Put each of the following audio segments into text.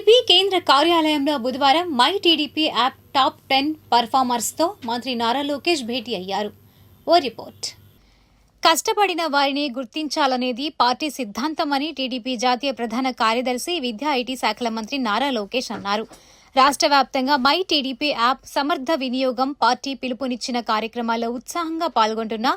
TDP కేంద్ర కార్యాలయంలో బుధవారం మై టీడీపీ యాప్ టాప్ 10 పర్ఫార్మర్స్తో మంత్రి నారా లోకేష్ భేటీ అయ్యారు. ఓ రిపోర్ట్. కష్టపడిన వారిని గుర్తించాలనేది పార్టీ సిద్ధాంతమని టీడీపీ జాతీయ ప్రధాన కార్యదర్శి విద్యా ఐటీ శాఖల మంత్రి నారా లోకేష్ అన్నారు. రాష్ట్ర వ్యాప్తంగా మై టీడీపీ యాప్ సమర్థ వినియోగం పార్టీ పిలుపునిచ్చిన కార్యక్రమాల్లో ఉత్సాహంగా పాల్గొంటున్న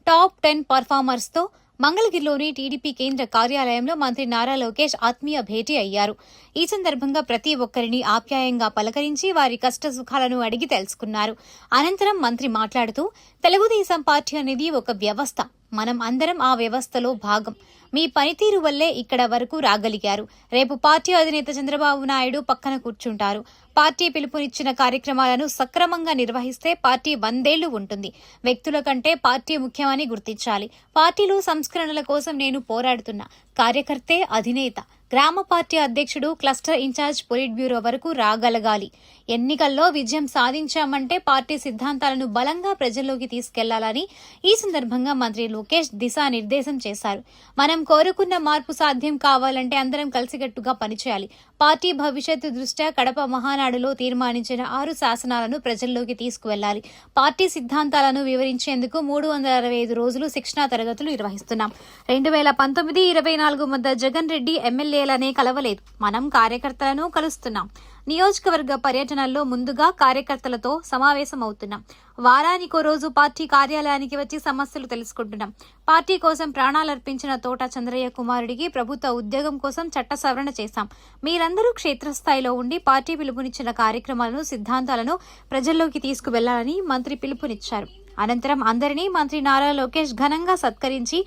టాప్ 10 పర్ఫార్మర్స్తో మంగళగిరిలోని టీడీపీ కేంద్ర కార్యాలయంలో మంత్రి నారా లోకేష్ ఆత్మీయ భేటీ అయ్యారు. ఈ సందర్భంగా ప్రతి ఒక్కరిని ఆప్యాయంగా పలకరించి వారి కష్ట సుఖాలను అడిగి తెలుసుకున్నారు. అనంతరం మంత్రి మాట్లాడుతూ, తెలుగుదేశం పార్టీ అనేది ఒక వ్యవస్థ. మనం అందరం ఆ వ్యవస్థలో భాగం. మీ పనితీరు వల్లే ఇక్కడ వరకు రాగలిగారు. రేపు పార్టీ అధినేత చంద్రబాబు నాయుడు పక్కన కూర్చుంటారు. పార్టీ పిలుపునిచ్చిన కార్యక్రమాలను సక్రమంగా నిర్వహిస్తే పార్టీ 100 ఏళ్లు ఉంటుంది. వ్యక్తుల కంటే పార్టీ ముఖ్యమని గుర్తించాలి. పార్టీలో సంస్కరణల కోసం నేను పోరాడుతున్నా. కార్యకర్తే అధినేత. గ్రామ పార్టీ అధ్యక్షుడు, క్లస్టర్ ఇన్ఛార్జ్, పొలిట్ బ్యూరో వరకు రాగలగాలి. ఎన్నికల్లో విజయం సాధించామంటే పార్టీ సిద్ధాంతాలను బలంగా ప్రజల్లోకి తీసుకెళ్లాలని ఈ సందర్భంగా మంత్రి లోకేష్ దిశానిర్దేశం చేశారు. మనం కోరుకున్న మార్పు సాధ్యం కావాలంటే అందరం కలిసికట్టుగా పనిచేయాలి. పార్టీ భవిష్యత్తు దృష్ట్యా కడప మహానాడులో తీర్మానించిన 6 శాసనాలను ప్రజల్లోకి తీసుకువెళ్లాలి. పార్టీ సిద్ధాంతాలను వివరించేందుకు 365 రోజులు శిక్షణా తరగతులు నిర్వహిస్తున్నాం. 2019-24 మధ్య జగన్ రెడ్డి ఎమ్మెల్యేలనే కలవలేదు. మనం కార్యకర్తలను కలుస్తున్నాం. నియోజకవర్గ పర్యటనల్లో ముందుగా కార్యకర్తలతో సమావేశమవుతున్నాం. వారానికో రోజు పార్టీ కార్యాలయానికి వచ్చి సమస్యలు తెలుసుకుంటున్నాం. పార్టీ కోసం ప్రాణాలర్పించిన తోట చంద్రయ్య కుమారుడికి ప్రభుత్వ ఉద్యోగం కోసం చట్ట సవరణ చేశాం. మీరందరూ క్షేత్రస్థాయిలో ఉండి పార్టీ పిలుపునిచ్చిన కార్యక్రమాలను, సిద్ధాంతాలను ప్రజల్లోకి తీసుకువెళ్లాలని మంత్రి పిలుపునిచ్చారు. అనంతరం అందరినీ మంత్రి నారా లోకేష్ ఘనంగా సత్కరించి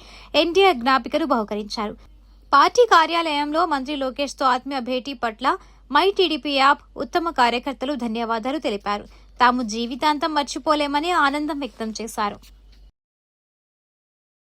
ఎన్టీఆర్ జ్ఞాపికను బహుకరించారు. పార్టీ కార్యాలయంలో మంత్రి లోకేష్తో ఆత్మీయ భేటీ పట్ల మై టీడీపీ యాప్ ఉత్తమ కార్యకర్తలు ధన్యవాదాలు తెలిపారు. తాము జీవితాంతం మర్చిపోలేమని ఆనందం వ్యక్తం చేశారు.